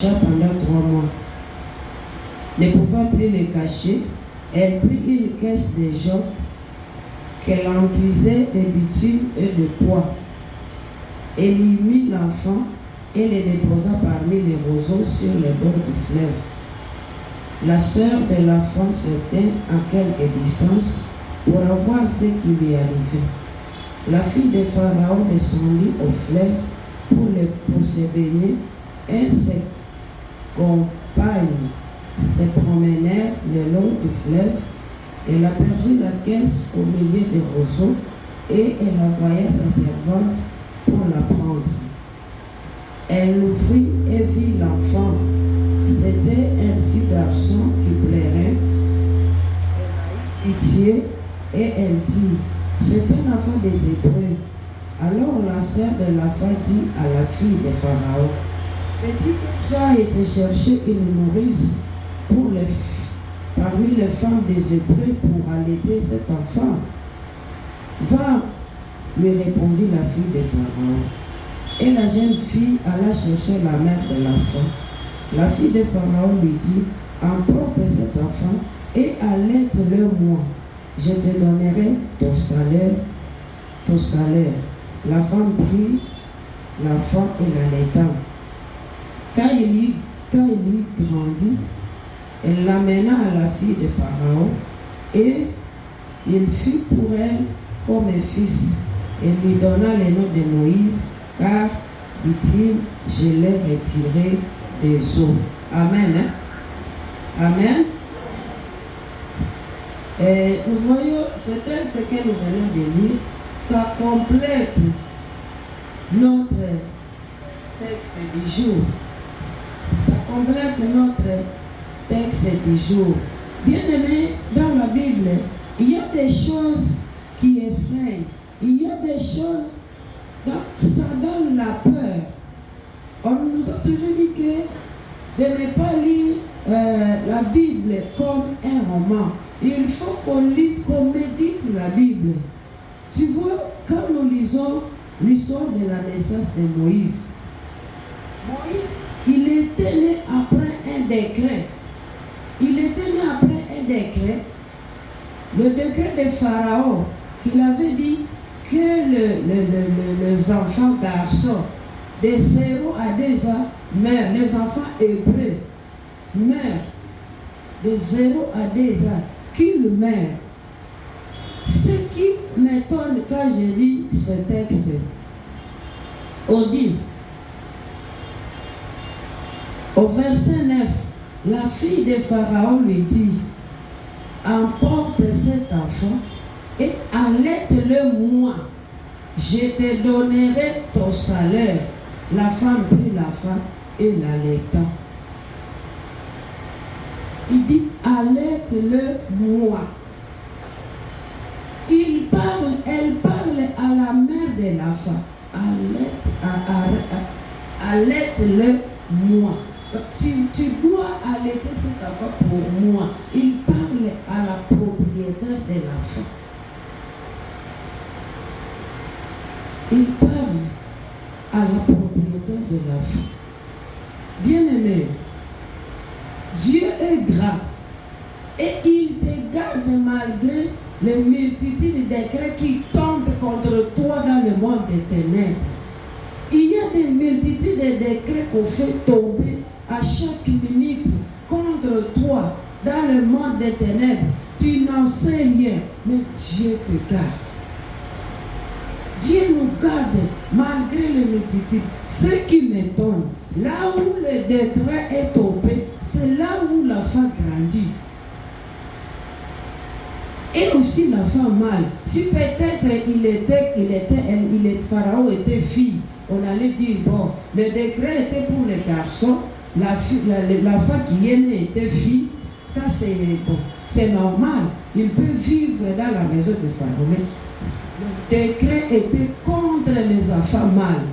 pendant 3 mois. Ne pouvant plus les cacher, elle prit une caisse de joc qu'elle emplissait de bitume et de poids. Elle y mit l'enfant et le déposa parmi les roseaux sur les bords du fleuve. La sœur de l'enfant se tint à quelque distance pour voir ce qui lui arrivait. La fille de Pharaon descendit au fleuve pour se baigner et ses compagnes se promenèrent le long du fleuve. Elle aperçut la caisse au milieu des roseaux et elle envoya sa servante pour la prendre. Elle l'ouvrit et vit l'enfant. C'était un petit garçon qui pleurait. Elle a eu pitié et elle dit: c'est un enfant des Hébreux. Alors la sœur de l'enfant dit à la fille de Pharaon: veux-tu que j'aille te chercher une nourrice parmi les femmes des Hébreux pour allaiter cet enfant? Va, lui répondit la fille de Pharaon. Et la jeune fille alla chercher la mère de l'enfant. La fille de Pharaon lui dit: emporte cet enfant et allaite-le moi. Je te donnerai ton salaire. La femme prit l'enfant et l'allaita. Quand il y grandit, elle l'amena à la fille de Pharaon et il fut pour elle comme un fils. Elle lui donna le nom de Moïse, car, dit-il, je l'ai retiré des eaux. Amen. Hein? Amen. Et nous voyons ce texte que nous venons de lire, ça complète notre texte du jour. Ça complète notre texte du jour. Bien-aimés, dans la Bible, il y a des choses qui effrayent. Il y a des choses, ça donne la peur. On nous a toujours dit que de ne pas lire la Bible comme un roman. Il faut qu'on lise, qu'on médite la Bible. Tu vois, quand nous lisons l'histoire de la naissance de Moïse, il était né après un décret. Il était né après un décret. Le décret de Pharaon, qu'il avait dit que les enfants garçons de 0 à 2 ans meurent. Les enfants hébreux meurent de 0 à 2 ans. Qu'ils meurent. Ce qui m'étonne quand je lis ce texte, on dit, au verset 9, la fille de Pharaon lui dit: emporte cet enfant et allaite-le moi. Je te donnerai ton salaire. La femme prit l'enfant et l'allaita. Il dit: allaite-le moi. Elle parle à la mère de l'enfant. Allaite-le moi. Tu dois allaiter cet enfant pour moi. Il parle à la propriétaire de l'enfant. Il parle à la propriétaire de l'enfant. Bien-aimé, Dieu est grand et il te garde malgré les multitudes de décrets qui tombent contre toi dans le monde des ténèbres. Il y a des multitudes de décrets qu'on fait tomber à chaque minute contre toi dans le monde des ténèbres. Tu n'en sais rien, mais Dieu te garde. Dieu nous garde malgré les multitudes. Ce qui m'étonne, là où le décret est tombé, c'est là où l'enfant grandit. Et aussi l'enfant mâle. Si peut-être Pharaon était fille, on allait dire, bon, le décret était pour les garçons, l'enfant qui est né était fille, ça c'est bon, c'est normal. Il peut vivre dans la maison de Pharaon. Mais le décret était contre les enfants mâles.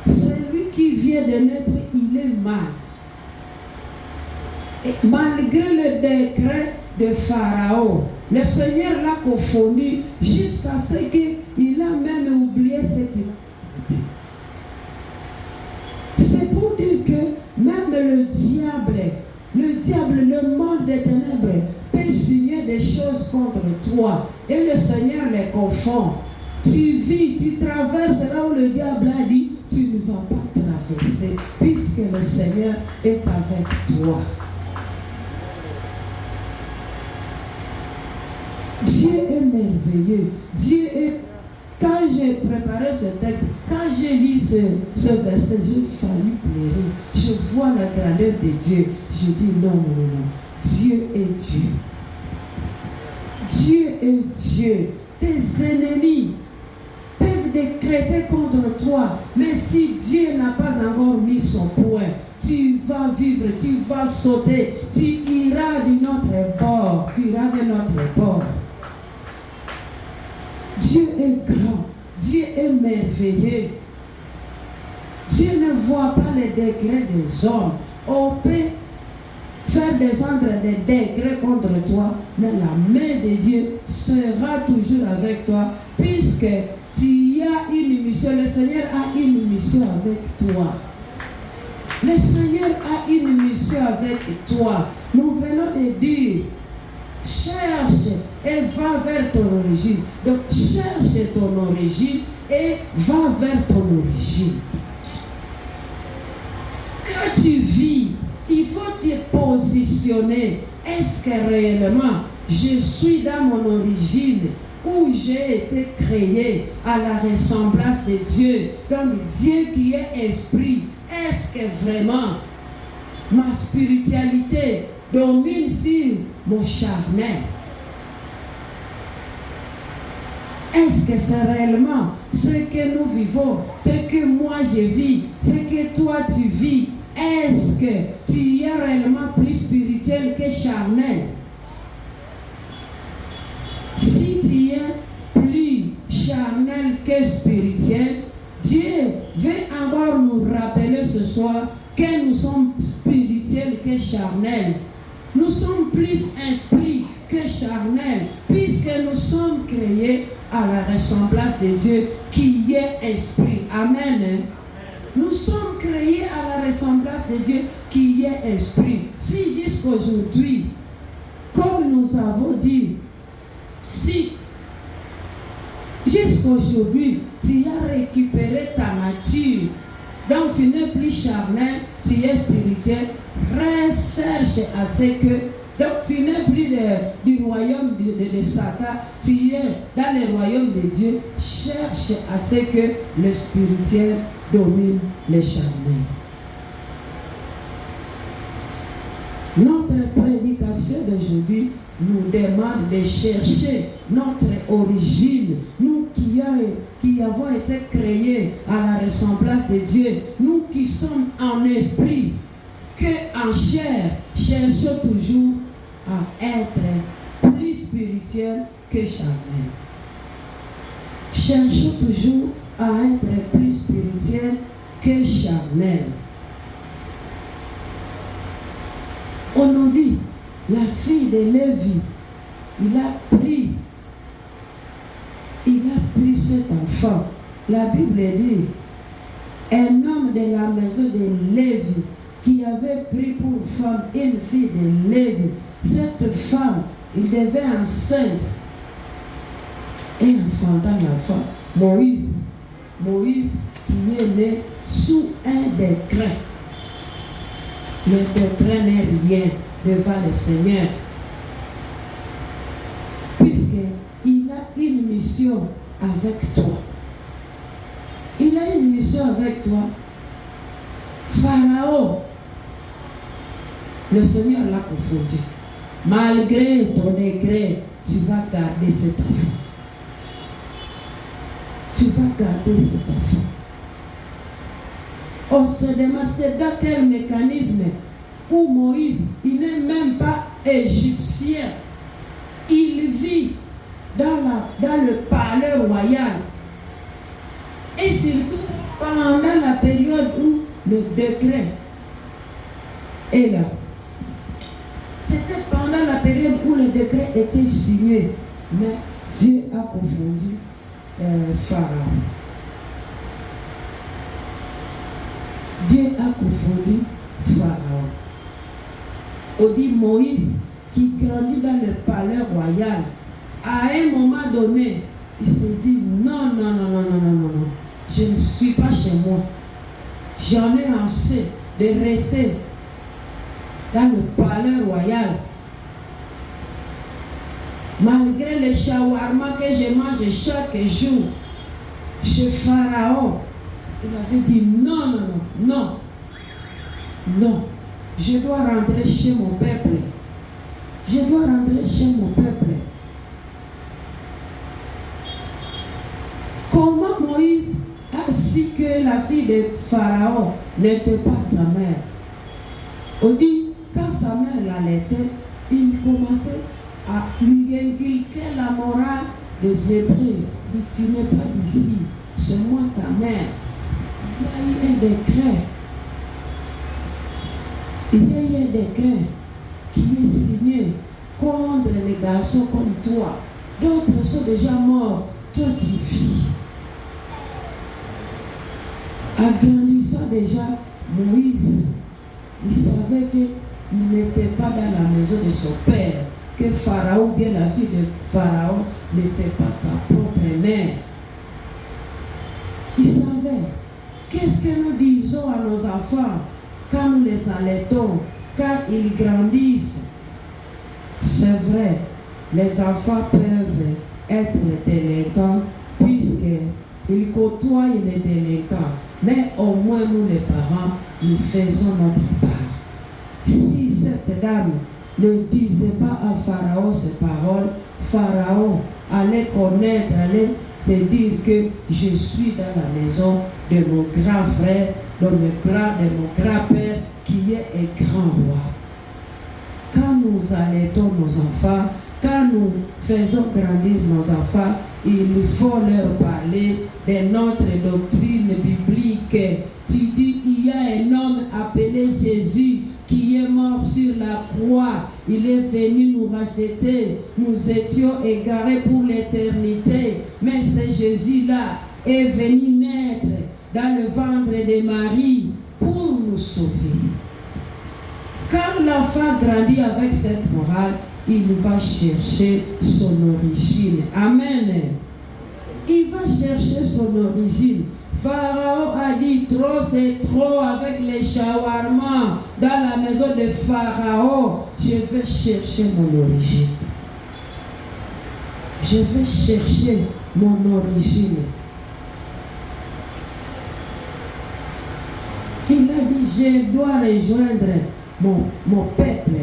Celui qui vient de naître, il est mâle. Et malgré le décret de Pharaon, le Seigneur l'a confondu jusqu'à ce qu'il a même oublié ce qu'il a dit. C'est pour dire que même le diable, le monde des ténèbres peut signer des choses contre toi et le Seigneur les confond. Tu vis, tu traverses là où le diable a dit, tu ne vas pas traverser puisque le Seigneur est avec toi. Dieu est merveilleux. Dieu est... Quand j'ai préparé ce texte, quand j'ai lu ce verset, j'ai failli pleurer. Je vois la grandeur de Dieu. Je dis non, non, non, non. Dieu est Dieu. Dieu est Dieu. Tes ennemis peuvent décréter contre toi, mais si Dieu n'a pas encore mis son point, tu vas vivre, tu vas sauter, tu iras de notre bord, tu iras de notre bord. Dieu est grand, Dieu est merveilleux. Dieu ne voit pas les degrés des hommes. On peut faire descendre des degrés contre toi, mais la main de Dieu sera toujours avec toi, puisque tu as une mission. Le Seigneur a une mission avec toi. Le Seigneur a une mission avec toi. Nous venons de dire, cherche et va vers ton origine. Donc cherche ton origine et va vers ton origine. Quand tu vis, il faut te positionner. Est-ce que réellement je suis dans mon origine où j'ai été créé à la ressemblance de Dieu? Donc Dieu qui est esprit, est-ce que vraiment ma spiritualité domine sur mon charnel? Est-ce que c'est réellement ce que nous vivons, ce que moi je vis, ce que toi tu vis? Est-ce que tu es réellement plus spirituel que charnel? Si tu es plus charnel que spirituel, Dieu veut encore nous rappeler ce soir que nous sommes spirituels que charnels. Nous sommes plus esprits que charnels, puisque nous sommes créés à la ressemblance de Dieu qui est esprit. Amen. Nous sommes créés à la ressemblance de Dieu qui est esprit. Si jusqu'aujourd'hui, comme nous avons dit, si jusqu'aujourd'hui tu as récupéré ta nature, donc tu n'es plus charnel, tu es spirituel, recherche à ce que, donc tu n'es plus du royaume de Satan, tu es dans le royaume de Dieu. Cherche à ce que le spirituel domine le charnel. Notre prédication d'aujourd'hui nous demande de chercher notre origine. Nous qui avons été créés à la ressemblance de Dieu, nous qui sommes en esprit, que en chair, cherchons toujours à être plus spirituel que charnel. Cherchons toujours à être plus spirituel que charnel. On nous dit, la fille de Lévi, il a pris cet enfant. La Bible dit, un homme de la maison de Lévi qui avait pris pour femme une fille de Lévi. Cette femme, il devait enceinte et enfantant l'enfant. Moïse qui est né sous un décret. Le décret n'est rien devant le Seigneur, puisqu'il a une mission avec toi. Il a une mission avec toi. Pharaon, le Seigneur l'a confondu. Malgré ton décret, tu vas garder cet enfant. Tu vas garder cet enfant. On se demande, c'est dans quel mécanisme où Moïse, il n'est même pas égyptien. Il vit dans le palais royal. Et surtout, pendant la période où le décret est là. C'était pendant la période où le décret était signé. Mais Dieu a confondu Pharaon. Dieu a confondu Pharaon. On dit Moïse qui grandit dans le palais royal. À un moment donné, il s'est dit non, je ne suis pas chez moi. J'en ai assez de rester dans le palais royal. Malgré le shawarma que je mange chaque jour chez Pharaon, il avait dit non. Je dois rentrer chez mon peuple. Comment Moïse a su que la fille de Pharaon n'était pas sa mère? On dit, quand sa mère l'allaitait, il commençait à lui inculquer la morale des Hébreux. Il dit, tu n'es pas d'ici, c'est moi ta mère. Il y a eu un décret. Qui est signé contre les garçons comme toi. D'autres sont déjà morts, toi tu vis. Agrandissant déjà, Moïse, il savait qu'il n'était pas dans la maison de son père, que Pharaon, bien la fille de Pharaon, n'était pas sa propre mère. Il savait. Qu'est-ce que nous disons à nos enfants quand nous les allaitons, quand ils grandissent? C'est vrai, les enfants peuvent être délinquants puisqu'ils côtoient les délinquants. Mais au moins nous les parents, nous faisons notre part. Si cette dame ne disait pas à Pharaon ces paroles, Pharaon allait connaître, allait se dire que je suis dans la maison de mon grand frère, de mon grand-père qui est un grand roi. Quand nous allaitons nos enfants, quand nous faisons grandir nos enfants, il faut leur parler de notre doctrine biblique. Tu dis, il y a un homme appelé Jésus qui est mort sur la croix. Il est venu nous racheter. Nous étions égarés pour l'éternité. Mais ce Jésus-là est venu naître dans le ventre de Marie pour nous sauver. Quand l'enfant grandit avec cette morale, il va chercher son origine. Amen. Il va chercher son origine. Pharaon a dit trop c'est trop avec les shawarma dans la maison de Pharaon. Je vais chercher mon origine. Je vais chercher mon origine. Il a dit je dois rejoindre mon peuple.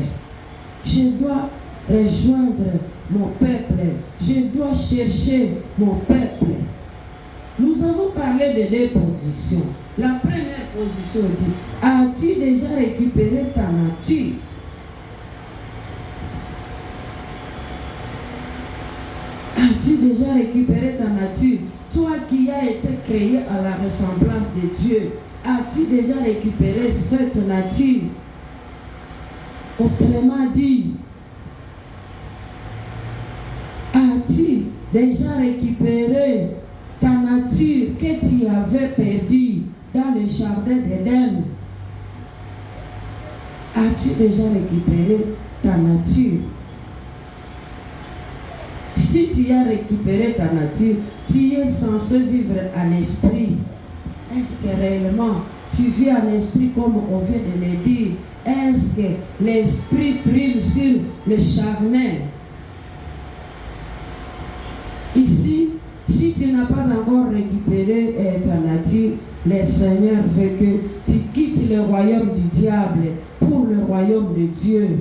Je dois rejoindre mon peuple. Je dois chercher mon peuple. Nous avons parlé de deux positions. La première position dit, as-tu déjà récupéré ta nature? As-tu déjà récupéré ta nature? Toi qui as été créé à la ressemblance de Dieu, as-tu déjà récupéré cette nature? Autrement dit, as-tu déjà récupéré ta nature que tu avais perdue dans le jardin d'Éden? As-tu déjà récupéré ta nature? Si tu as récupéré ta nature, tu es censé vivre en esprit. Est-ce que réellement tu vis en esprit comme on vient de le dire? Est-ce que l'esprit prime sur le charnel? Ici, si tu n'as pas encore récupéré ta nature, le Seigneur veut que tu quittes le royaume du diable pour le royaume de Dieu.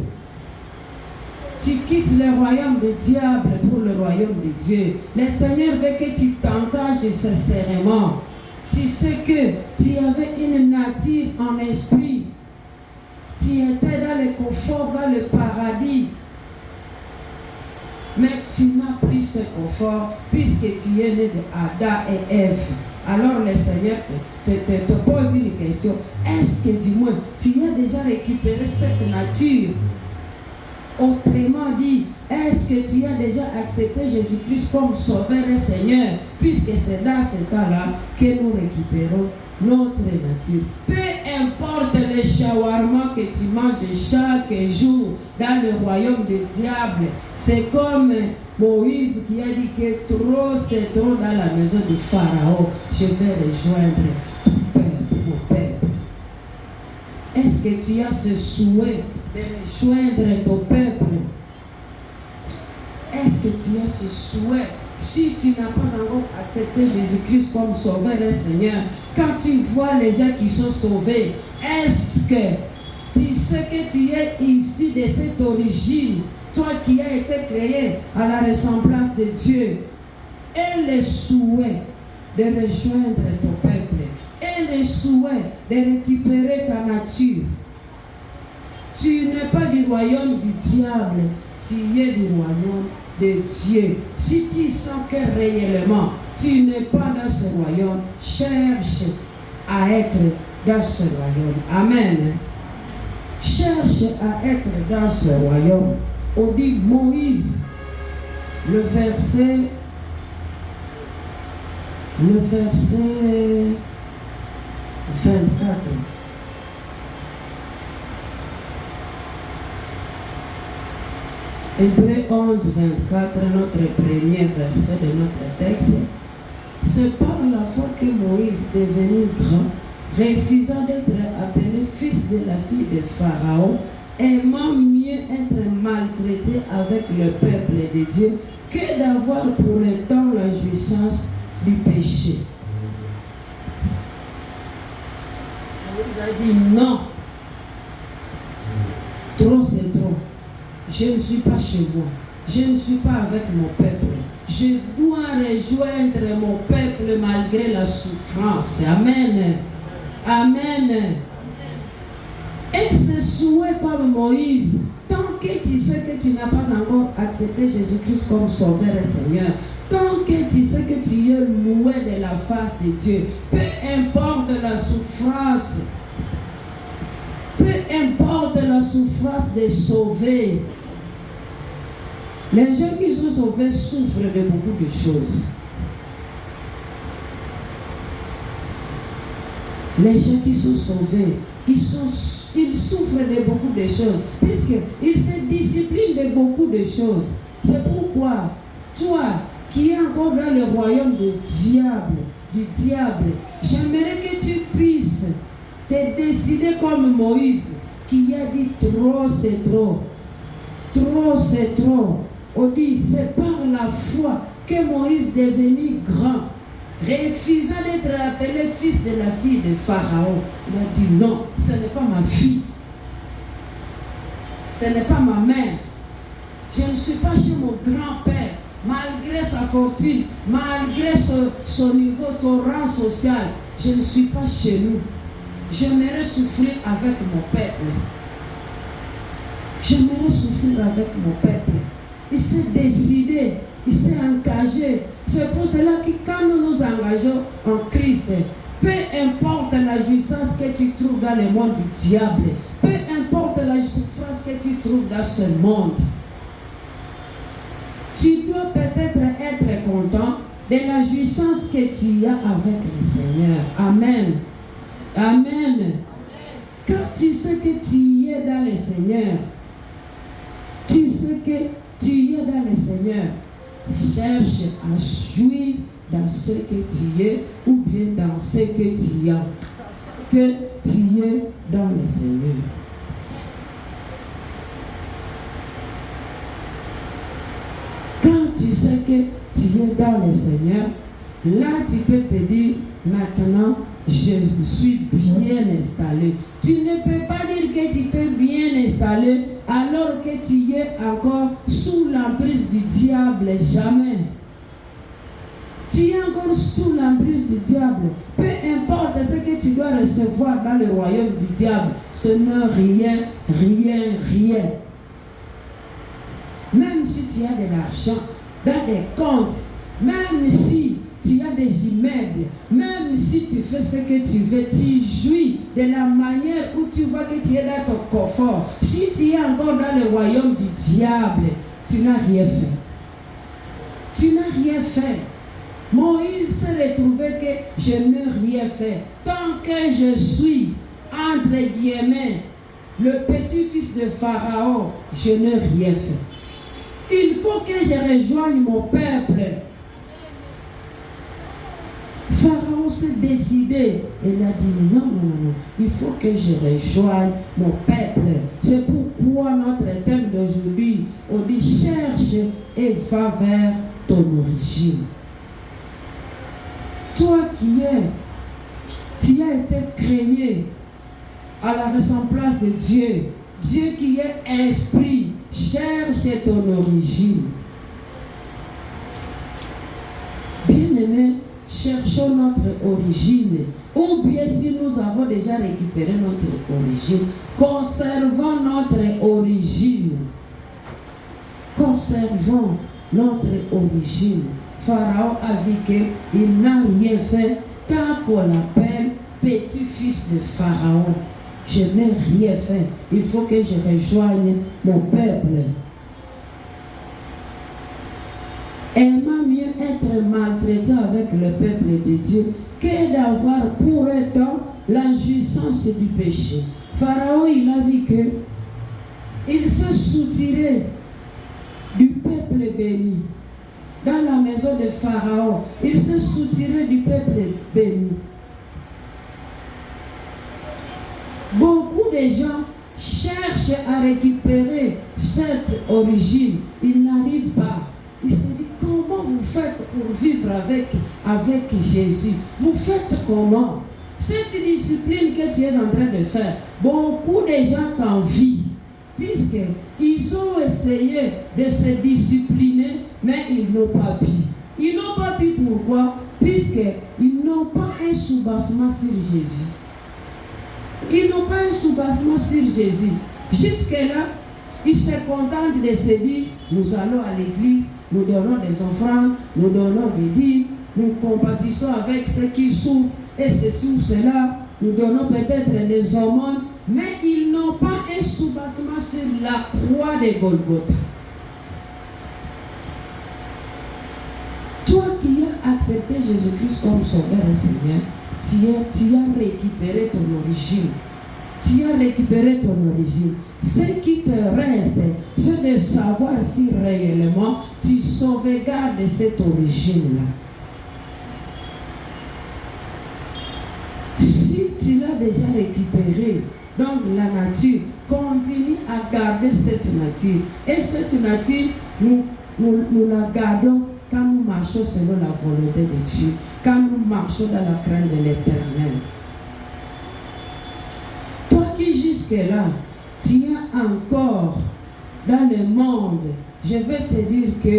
Tu quittes le royaume du diable pour le royaume de Dieu. Le Seigneur veut que tu t'engages sincèrement. Tu sais que tu avais une nature en esprit. Tu étais dans le confort, dans le paradis. Mais tu n'as plus ce confort puisque tu es né de Adam et Ève. Alors le Seigneur te pose une question. Est-ce que du moins tu as déjà récupéré cette nature? Autrement dit, est-ce que tu as déjà accepté Jésus-Christ comme Sauveur et Seigneur? Puisque c'est dans ce temps-là que nous récupérons notre nature. Peu importe les shawarma que tu manges chaque jour dans le royaume du diable, c'est comme Moïse qui a dit que trop c'est trop dans la maison du Pharaon. Je vais rejoindre ton peuple, mon peuple. Est-ce que tu as ce souhait de rejoindre ton peuple? Est-ce que tu as ce souhait? Si tu n'as pas encore accepté Jésus-Christ comme Sauveur et Seigneur, quand tu vois les gens qui sont sauvés, est-ce que tu sais que tu es issu de cette origine, toi qui as été créé à la ressemblance de Dieu, et le souhait de rejoindre ton peuple, et le souhait de récupérer ta nature? Tu n'es pas du royaume du diable, tu es du royaume de Dieu. Si tu sens que réellement tu n'es pas dans ce royaume, cherche à être dans ce royaume. Amen. Cherche à être dans ce royaume. On dit Moïse, le verset 24. Hébreux 11, 24, notre premier verset de notre texte. C'est par la foi que Moïse, devenu grand, refusant d'être appelé fils de la fille de Pharaon, aimant mieux être maltraité avec le peuple de Dieu que d'avoir pour un temps la jouissance du péché. Moïse a dit non. Trop c'est trop. Je ne suis pas chez moi. Je ne suis pas avec mon peuple. Je dois rejoindre mon peuple malgré la souffrance. Amen. Amen. Et ce souhait comme Moïse, tant que tu sais que tu n'as pas encore accepté Jésus-Christ comme Sauveur et Seigneur, tant que tu sais que tu es loué de la face de Dieu, peu importe la souffrance, peu importe la souffrance de sauver. Les gens qui sont sauvés souffrent de beaucoup de choses. Les gens qui sont sauvés, ils souffrent de beaucoup de choses, puisqu'ils se disciplinent de beaucoup de choses. C'est pourquoi, toi, qui es encore dans le royaume du diable, j'aimerais que tu puisses te décider comme Moïse, qui a dit trop c'est trop. Trop c'est trop. On dit, c'est par la foi que Moïse devenu grand, refusant d'être appelé fils de la fille de Pharaon. Il a dit non, ce n'est pas ma fille. Ce n'est pas ma mère. Je ne suis pas chez mon grand-père. Malgré sa fortune, malgré son niveau, son rang social, je ne suis pas chez nous. J'aimerais souffrir avec mon peuple. J'aimerais souffrir avec mon peuple. Il s'est décidé, il s'est engagé. C'est pour cela que quand nous nous engageons en Christ, peu importe la jouissance que tu trouves dans le monde du diable, peu importe la souffrance que tu trouves dans ce monde, tu dois peut-être être content de la jouissance que tu as avec le Seigneur. Amen. Amen. Quand tu sais que tu es dans le Seigneur, tu sais que tu es dans le Seigneur, cherche à jouir dans ce que tu es ou bien dans ce que tu as. Que tu es dans le Seigneur. Quand tu sais que tu es dans le Seigneur, là tu peux te dire, maintenant je suis bien installé. Tu ne peux pas dire que tu t'es bien installé alors que tu es encore sous l'emprise du diable. Jamais. Tu es encore sous l'emprise du diable. Peu importe ce que tu dois recevoir dans le royaume du diable, ce n'est rien, rien, rien. Même si tu as de l'argent dans des comptes, même si tu as des immeubles, même si tu fais ce que tu veux, tu jouis de la manière où tu vois que tu es dans ton confort. Si tu es encore dans le royaume du diable, tu n'as rien fait. Tu n'as rien fait. Moïse s'est retrouvé que je n'ai rien fait. Tant que je suis, entre guillemets, le petit-fils de Pharaon, je n'ai rien fait. Il faut que je rejoigne mon peuple. Pharaon s'est décidé. Il a dit non, il faut que je rejoigne mon peuple. C'est pourquoi notre thème d'aujourd'hui, on dit cherche et va vers ton origine. Toi tu as été créé à la ressemblance de Dieu. Dieu qui est esprit, cherche ton origine. Bien-aimés, cherchons notre origine. Ou bien si nous avons déjà récupéré notre origine, conservons notre origine. Conservons notre origine. Pharaon a vu qu'il n'a rien fait tant qu'on l'appelle petit-fils de Pharaon. Je n'ai rien fait. Il faut que je rejoigne mon peuple. Aimant mieux être maltraité avec le peuple de Dieu que d'avoir pour autant la jouissance du péché. Pharaon, il a vu qu'il s'est soutiré du peuple béni. Dans la maison de Pharaon, il s'est soutiré du peuple béni. Beaucoup de gens cherchent à récupérer cette origine. Ils n'arrivent pas. Ils se disent, comment vous faites pour vivre avec Jésus? Vous faites comment? Cette discipline que tu es en train de faire, beaucoup de gens t'envient. Puisqu'ils ont essayé de se discipliner, mais ils n'ont pas pu. Ils n'ont pas pu pourquoi? Puisqu'ils n'ont pas un soubassement sur Jésus. Ils n'ont pas un soubassement sur Jésus. Jusque-là, ils se contentent de se dire, nous allons à l'église, nous donnons des offrandes, nous donnons des dîmes, nous compatissons avec ceux qui souffrent, et ceci ou cela, nous donnons peut-être des aumônes, mais ils n'ont pas un soubassement sur la croix de Golgotha. Toi qui as accepté Jésus-Christ comme sauveur et Seigneur, tu as récupéré ton origine. Tu as récupéré ton origine. Ce qui te reste, c'est de savoir si réellement tu sauvegardes cette origine-là. Si tu l'as déjà récupéré, donc la nature, continue à garder cette nature. Et cette nature, nous la gardons quand nous marchons selon la volonté de Dieu, quand nous marchons dans la crainte de l'Éternel. Toi qui jusque-là, tu es encore dans le monde, je vais te dire que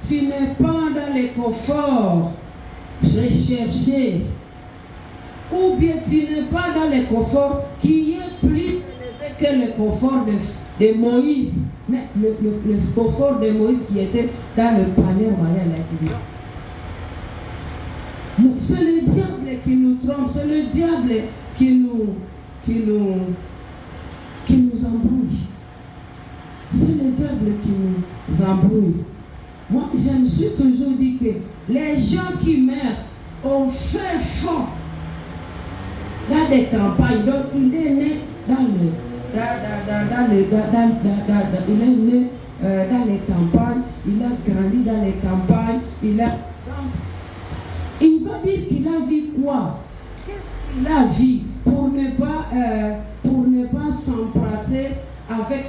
tu n'es pas dans le confort recherché, ou bien tu n'es pas dans le confort qui est plus élevé que le confort de Moïse, mais le confort de Moïse qui était dans le palais royal. C'est le diable qui nous trompe, c'est le diable qui nous embrouille. C'est le diable qui nous embrouille. Moi, je me suis toujours dit que les gens qui meurent ont fait fort dans des campagnes. Donc, il est né dans les campagnes, il a grandi dans les campagnes, il va dire qu'il a vu quoi? Qu'est-ce qu'il a vu pour ne pas s'embrasser avec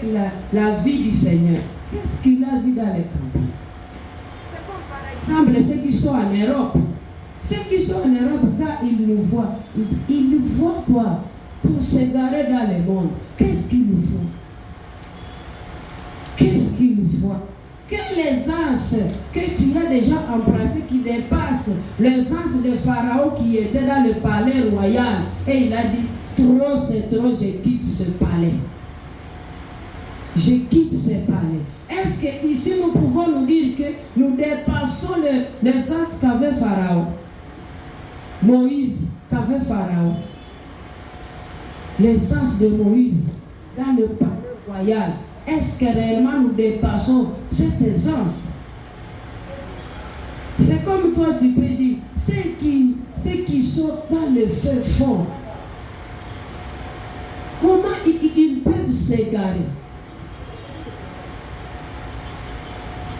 la vie du Seigneur? Qu'est-ce qu'il a vu dans les campagnes? C'est comme par exemple ceux qui sont en Europe. Ceux qui sont en Europe, quand ils nous voient, ils nous voient quoi? Pour s'égarer dans le monde. Qu'est-ce qu'ils nous font? Qu'est-ce qu'ils nous font? Que les anges que tu as déjà embrassés qui dépassent les anges de Pharaon qui étaient dans le palais royal. Et il a dit, trop c'est trop, je quitte ce palais. Je quitte ce palais. Est-ce qu'ici nous pouvons nous dire que nous dépassons les anges qu'avait Pharaon? Moïse qu'avait Pharaon? Les anges de Moïse dans le palais royal. Est-ce que réellement nous dépassons cette essence? C'est comme toi, tu peux dire, ceux qui sont dans le feu fond, comment ils peuvent s'égarer?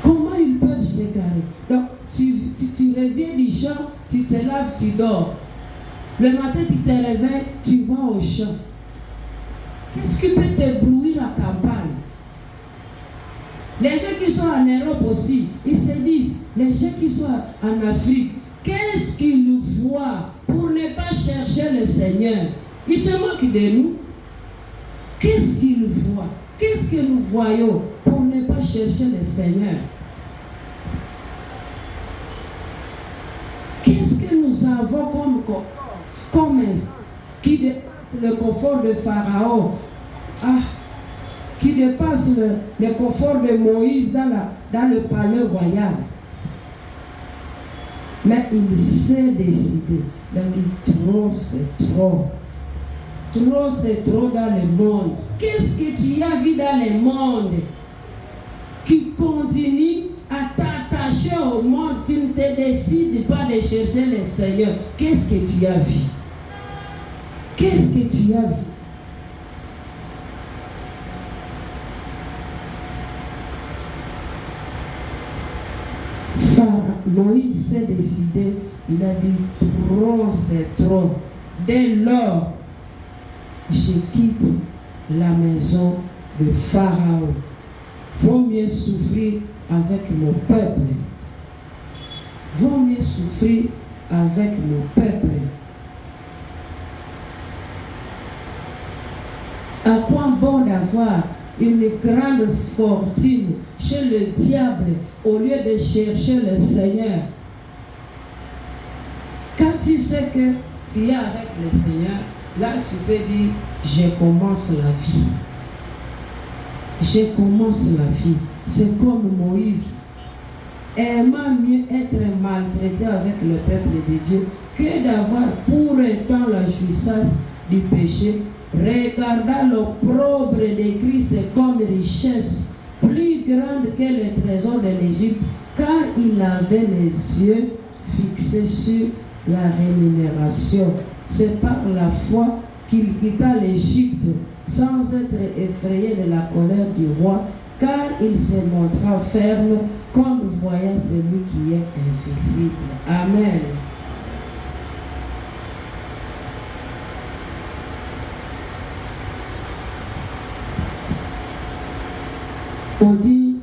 Comment ils peuvent s'égarer? Donc, tu reviens du champ, tu te laves, tu dors. Le matin, tu te réveilles, tu vas au champ. Qu'est-ce qui peut t'éblouir la campagne? Les gens qui sont en Europe aussi, ils se disent, les gens qui sont en Afrique, qu'est-ce qu'ils nous voient pour ne pas chercher le Seigneur? Ils se moquent de nous. Qu'est-ce qu'ils voient? Qu'est-ce que nous voyons pour ne pas chercher le Seigneur? Qu'est-ce que nous avons comme confort, qui dépasse le confort de Pharaon, qui dépasse le confort de Moïse dans le palais royal? Mais il s'est décidé. Il a dit, trop c'est trop. Trop c'est trop dans le monde. Qu'est-ce que tu as vu dans le monde qui continue à t'attacher au monde? Tu ne te décides pas de chercher le Seigneur. Qu'est-ce que tu as vu? Qu'est-ce que tu as vu? Moïse s'est décidé, il a dit, trop c'est trop. Dès lors, je quitte la maison de Pharaon. Vaut mieux souffrir avec mon peuple. Vaut mieux souffrir avec mon peuple. À quoi bon d'avoir une grande fortune chez le diable au lieu de chercher le Seigneur? Quand tu sais que tu es avec le Seigneur, là tu peux dire, je commence la vie. Je commence la vie. C'est comme Moïse. Aimant mieux être maltraité avec le peuple de Dieu que d'avoir pour autant la jouissance du péché, regardant l'opprobre de Christ comme richesse plus grande que le trésor de l'Égypte, car il avait les yeux fixés sur la rémunération. C'est par la foi qu'il quitta l'Égypte sans être effrayé de la colère du roi, car il se montra ferme comme voyant celui qui est invisible. Amen. On dit,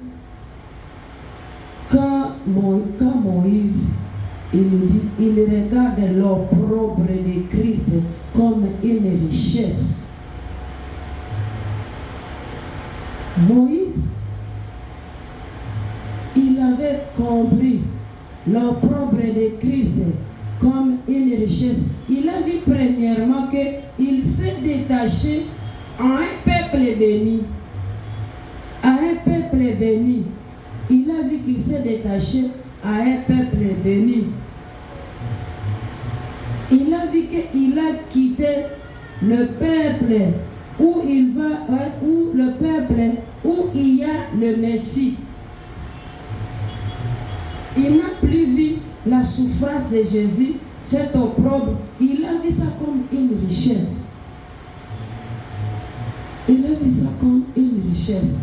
quand Moïse, il nous dit, il regarde l'opprobre de Christ comme une richesse. Moïse, il avait compris l'opprobre de Christ comme une richesse. Il a vu premièrement qu'il s'est détaché à un peuple béni. À un peuple béni. Il a vu qu'il s'est détaché à un peuple béni. Il a vu qu'il a quitté le peuple où il va, où le peuple, où il y a le Messie. Il n'a plus vu la souffrance de Jésus, cet opprobre. Il a vu ça comme une richesse. Il a vu ça comme une richesse.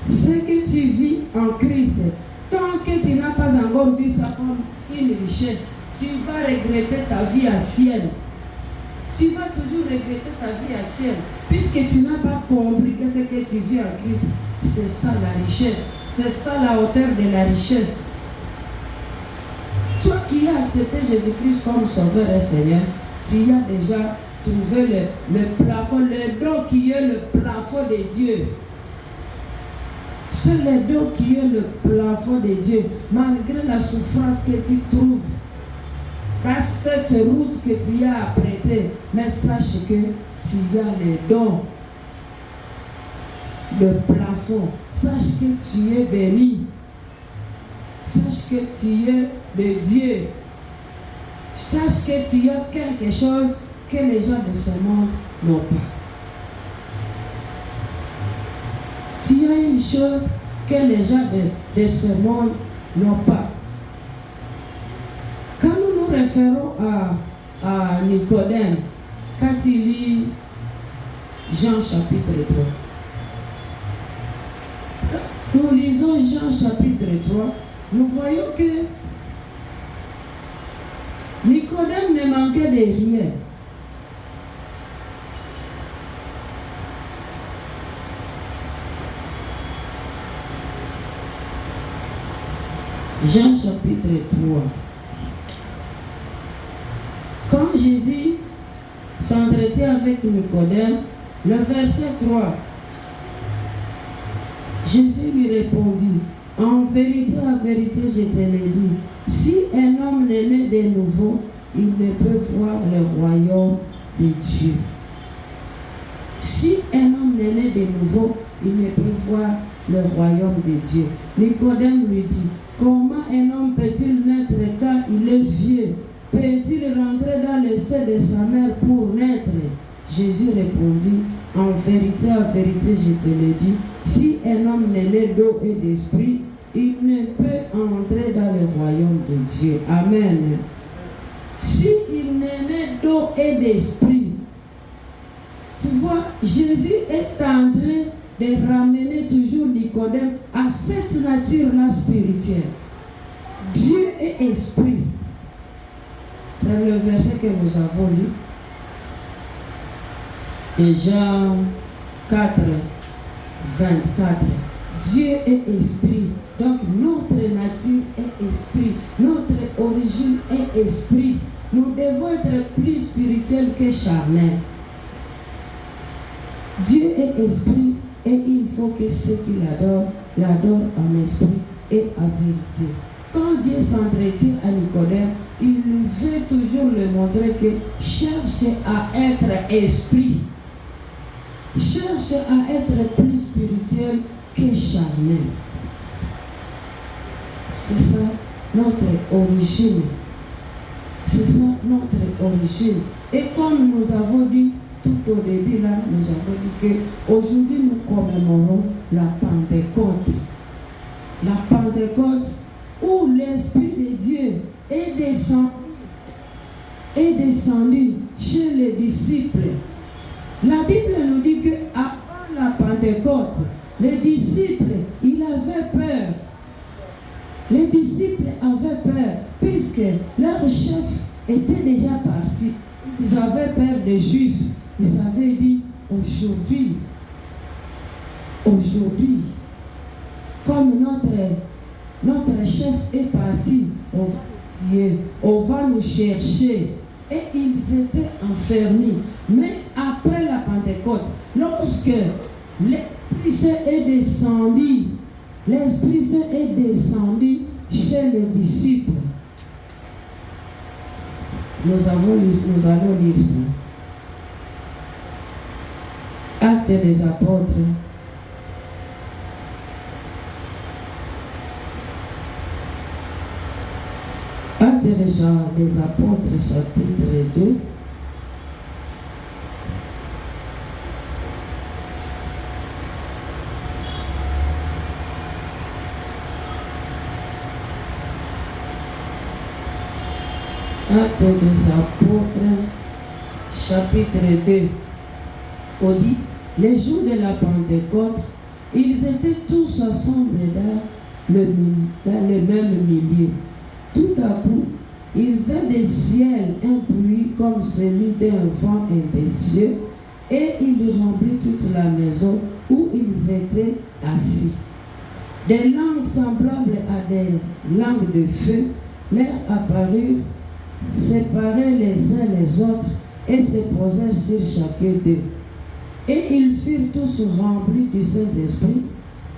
Ce que tu vis en Christ, tant que tu n'as pas encore vu ça comme une richesse, tu vas regretter ta vie ancienne. Tu vas toujours regretter ta vie ancienne, puisque tu n'as pas compris que ce que tu vis en Christ, c'est ça la richesse. C'est ça la hauteur de la richesse. Toi qui as accepté Jésus-Christ comme Sauveur et Seigneur, tu as déjà trouvé le plafond, le don qui est le plafond de Dieu. C'est le don qui est le plafond de Dieu, malgré la souffrance que tu trouves dans cette route que tu as apprêtée. Mais sache que tu as les dons de plafond. Sache que tu es béni. Sache que tu es de Dieu. Sache que tu as quelque chose que les gens de ce monde n'ont pas. Tu as une chose que les gens de ce monde n'ont pas. référons à Nicodème quand il lit Jean chapitre 3. Quand nous lisons Jean chapitre 3, nous voyons que Nicodème ne manquait de rien. Jean chapitre 3. Quand Jésus s'entretient avec Nicodème, le verset 3, Jésus lui répondit, en vérité, je te le dis, si un homme n'est né de nouveau, il ne peut voir le royaume de Dieu. Si un homme n'est né de nouveau, il ne peut voir le royaume de Dieu. Nicodème lui dit, comment un homme peut-il naître quand il est vieux? Peut-il rentrer dans le sein de sa mère pour naître? Jésus répondit, en vérité, je te le dis, si un homme n'est né d'eau et d'esprit, il ne peut entrer dans le royaume de Dieu. Amen. Si il n'est né d'eau et d'esprit, tu vois, Jésus est en train de ramener toujours Nicodème à cette nature-là spirituelle. Dieu est esprit. C'est le verset que nous avons lu. Et Jean 4, 24. Dieu est esprit. Donc notre nature est esprit. Notre origine est esprit. Nous devons être plus spirituels que charnels. Dieu est esprit et il faut que ceux qui l'adorent en esprit et en vérité. Quand Dieu s'entretient à Nicodème, il veut toujours lui montrer que cherche à être esprit. Cherche à être plus spirituel que charnel. C'est ça notre origine. C'est ça notre origine. Et comme nous avons dit tout au début, là, nous avons dit qu'aujourd'hui nous commémorons la Pentecôte. La Pentecôte où l'Esprit de Dieu est descendu chez les disciples. La Bible nous dit qu'avant la Pentecôte, les disciples, ils avaient peur. Les disciples avaient peur puisque leur chef était déjà parti. Ils avaient peur des Juifs. Ils avaient dit, aujourd'hui, comme notre chef est parti, on va nous tuer, on va nous chercher. Et ils étaient enfermés. Mais après la Pentecôte, lorsque l'Esprit Saint est descendu, chez les disciples, nous allons lire ça. Actes des apôtres. Actes des apôtres, chapitre 2. Actes des apôtres, chapitre 2. On dit, les jours de la Pentecôte, ils étaient tous ensemble dans le même milieu. Tout à coup, il vint du ciel un bruit comme celui d'un vent impétueux, et il remplit toute la maison où ils étaient assis. Des langues semblables à des langues de feu leur apparurent, séparés les uns les autres, et se posèrent sur chacun d'eux. Et ils furent tous remplis du Saint-Esprit.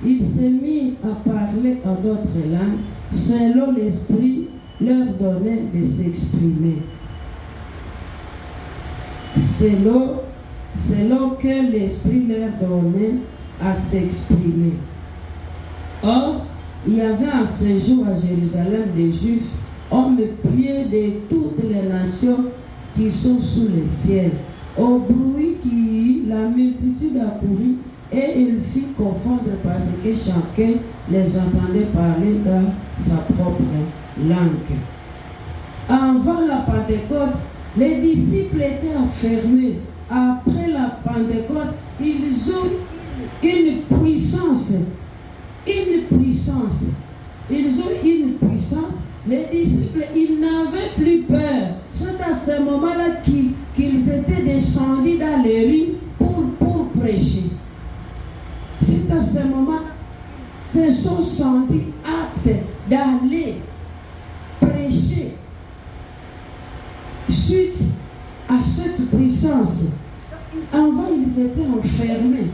Ils se mirent à parler en d'autres langues, selon l'Esprit leur donnait de s'exprimer. Selon que l'Esprit leur donnait à s'exprimer. Or, il y avait en ce jour à Jérusalem des Juifs, hommes pieux de toutes les nations qui sont sous le ciel. Au bruit qui y eut, la multitude accourut et il fit confondre parce que chacun les entendait parler dans sa propre langue. avant la Pentecôte, les disciples étaient enfermés. Après la Pentecôte, ils ont une puissance. Ils ont une puissance. Les disciples, ils n'avaient plus peur. C'est à ce moment-là qu'ils étaient descendus dans les rues pour prêcher. C'est à ce moment qu'ils se sont sentis aptes d'aller prêcher. Suite à cette puissance, avant ils étaient enfermés.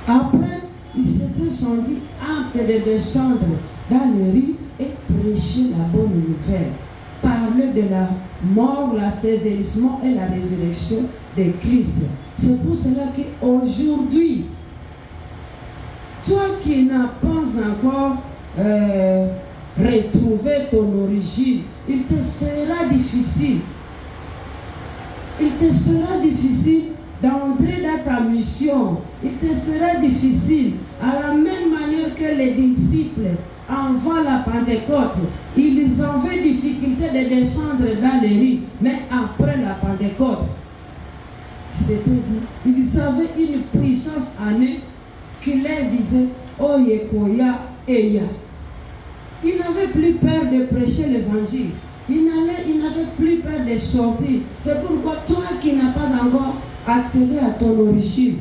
Après, ils s'étaient sentis aptes de descendre dans les rues et prêcher la bonne nouvelle. Parler de la mort, l'assévérissement et la résurrection de Christ. C'est pour cela qu'aujourd'hui, toi qui n'as pas encore retrouvé ton origine, il te sera difficile. Il te sera difficile d'entrer dans ta mission. Il te sera difficile, à la même manière que les disciples, avant la Pentecôte, ils avaient difficulté de descendre dans les rues. Mais après la Pentecôte, c'était dit, ils avaient une puissance en eux qui leur disait, Oyekoya Eya. Ils n'avaient plus peur de prêcher l'évangile. Ils n'avaient plus peur de sortir. C'est pourquoi toi qui n'as pas encore accédé à ton origine,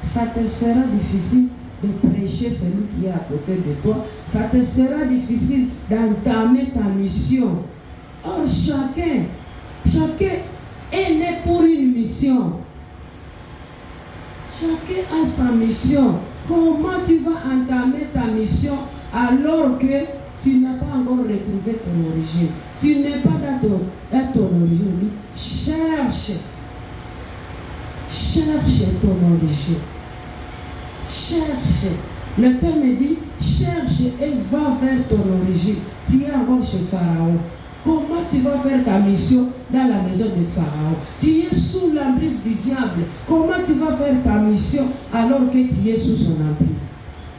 ça te sera difficile de prêcher celui qui est à côté de toi. Ça te sera difficile d'entamer ta mission. Or, chacun est né pour une mission. Chacun a sa mission. Comment tu vas entamer ta mission alors que tu n'as pas encore retrouvé ton origine? Tu n'es pas dans ton origine. Cherche ton origine. Cherche. Le terme dit, cherche et va vers ton origine. Tu es encore chez Pharaon. Comment tu vas faire ta mission dans la maison de Pharaon? Tu es sous l'emprise du diable. Comment tu vas faire ta mission alors que tu es sous son emprise?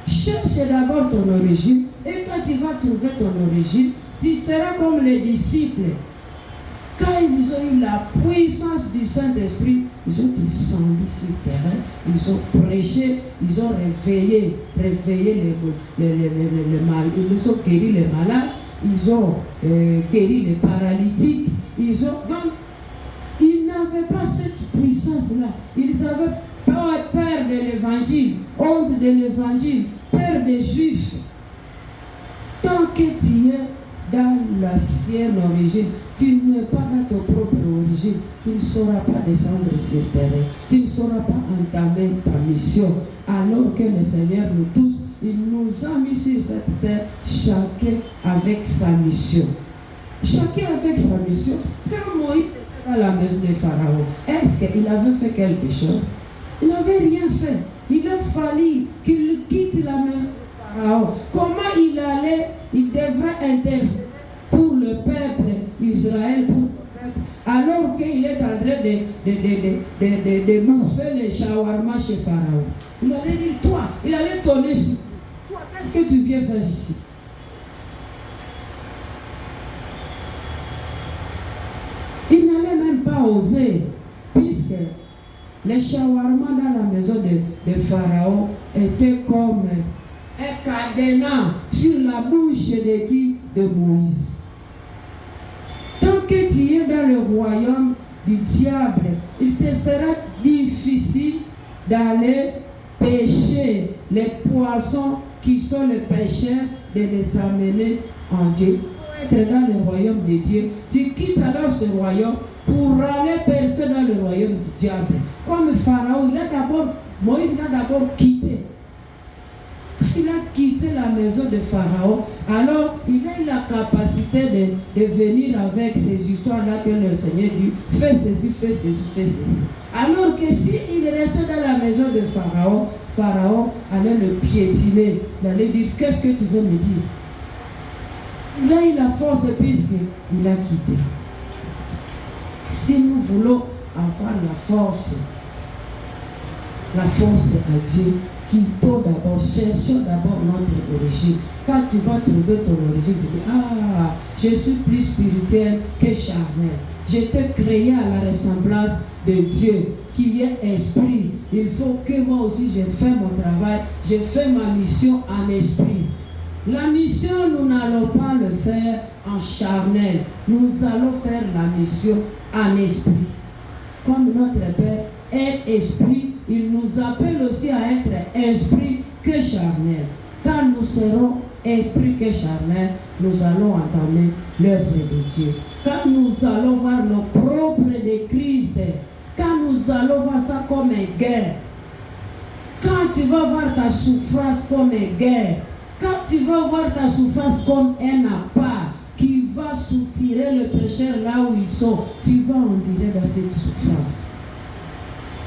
Cherche d'abord ton origine, et quand tu vas trouver ton origine, tu seras comme les disciples. Quand ils ont eu la puissance du Saint-Esprit, ils ont descendu sur le terrain, ils ont prêché, ils ont réveillé les malades, ils ont guéri les malades, ils ont guéri les paralytiques. Donc, ils n'avaient pas cette puissance-là. Ils avaient peur de l'évangile, honte de l'évangile, peur des Juifs. Tant que tu es dans l'ancienne origine, tu n'es pas dans ton propre origine, tu ne sauras pas descendre sur le terrain, tu ne sauras pas entamer ta mission. Alors que le Seigneur nous tous, il nous a mis sur cette terre, chacun avec sa mission. Chacun avec sa mission. Quand Moïse était dans la maison de Pharaon, est-ce qu'il avait fait quelque chose? Il n'avait rien fait. Il a fallu qu'il quitte la maison de Pharaon. Comment il devrait intercéder pour le peuple Israël, pour le peuple, alors qu'il est en train de bouffer les shawarma chez Pharaon. Il allait dire, toi, il allait tonner sur toi. Qu'est-ce que tu viens faire ici? Il n'allait même pas oser, puisque les shawarma dans la maison de Pharaon étaient comme un cadenas sur la bouche de qui? De Moïse. Tant que tu es dans le royaume du diable, il te sera difficile d'aller pêcher les poissons qui sont les pêcheurs, de les amener en Dieu. Pour être dans le royaume de Dieu, tu quittes alors ce royaume pour aller percer dans le royaume du diable. Comme Pharaon, Moïse l'a d'abord quitté. Quand il a quitté la maison de Pharaon, alors il a eu la capacité de venir avec ces histoires-là que le Seigneur dit, fais ceci, fais ceci, fais ceci. Alors que s'il restait dans la maison de Pharaon, Pharaon allait le piétiner, il allait dire, qu'est-ce que tu veux me dire? Il a eu la force puisqu'il a quitté. Si nous voulons avoir la force la force à Dieu. Quittons d'abord, cherchons d'abord notre origine. Quand tu vas trouver ton origine, tu dis, ah, je suis plus spirituel que charnel. J'étais créé à la ressemblance de Dieu, qui est esprit. Il faut que moi aussi je fais mon travail, je fais ma mission en esprit. La mission, nous n'allons pas le faire en charnel. Nous allons faire la mission en esprit. Comme notre Père est esprit, il nous appelle aussi à être esprit que charnel. Quand nous serons esprit que charnel, nous allons entamer l'œuvre de Dieu. Quand nous allons voir nos propres de Christ, quand nous allons voir ça comme une guerre, quand tu vas voir ta souffrance comme une guerre, quand tu vas voir ta souffrance comme un appât qui va soutirer le pécheur là où ils sont, tu vas en dire dans cette souffrance.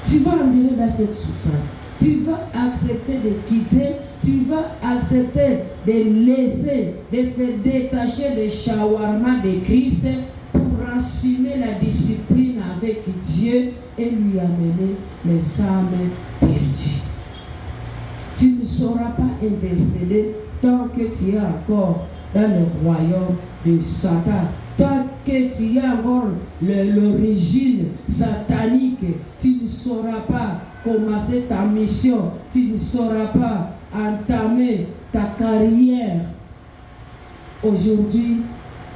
Tu vas en dire dans cette souffrance. Tu vas accepter de quitter, tu vas accepter de laisser, de se détacher des shawarma de Christ pour assumer la discipline avec Dieu et lui amener les âmes perdues. Tu ne sauras pas intercéder tant que tu es encore dans le royaume de Satan. Tant que tu as encore l'origine satanique, tu ne sauras pas commencer ta mission, tu ne sauras pas entamer ta carrière. Aujourd'hui,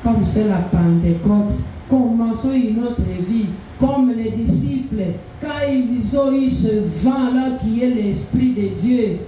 comme c'est la Pentecôte, commençons une autre vie, comme les disciples, quand ils ont eu ce vent-là qui est l'Esprit de Dieu,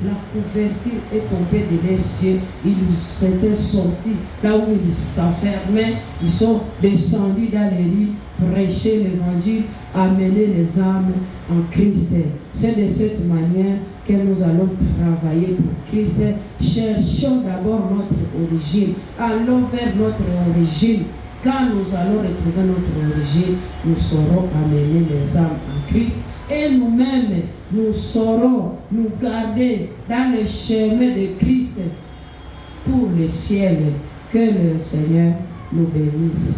la couverture est tombée de leurs yeux. Ils s'étaient sortis là où ils s'enfermaient. Ils sont descendus dans les rues, prêcher l'évangile, amener les âmes en Christ. C'est de cette manière que nous allons travailler pour Christ. Cherchons d'abord notre origine. Allons vers notre origine. Quand nous allons retrouver notre origine, nous saurons amener les âmes en Christ. Et nous-mêmes, nous saurons nous garder dans le chemin de Christ pour le ciel. Que le Seigneur nous bénisse.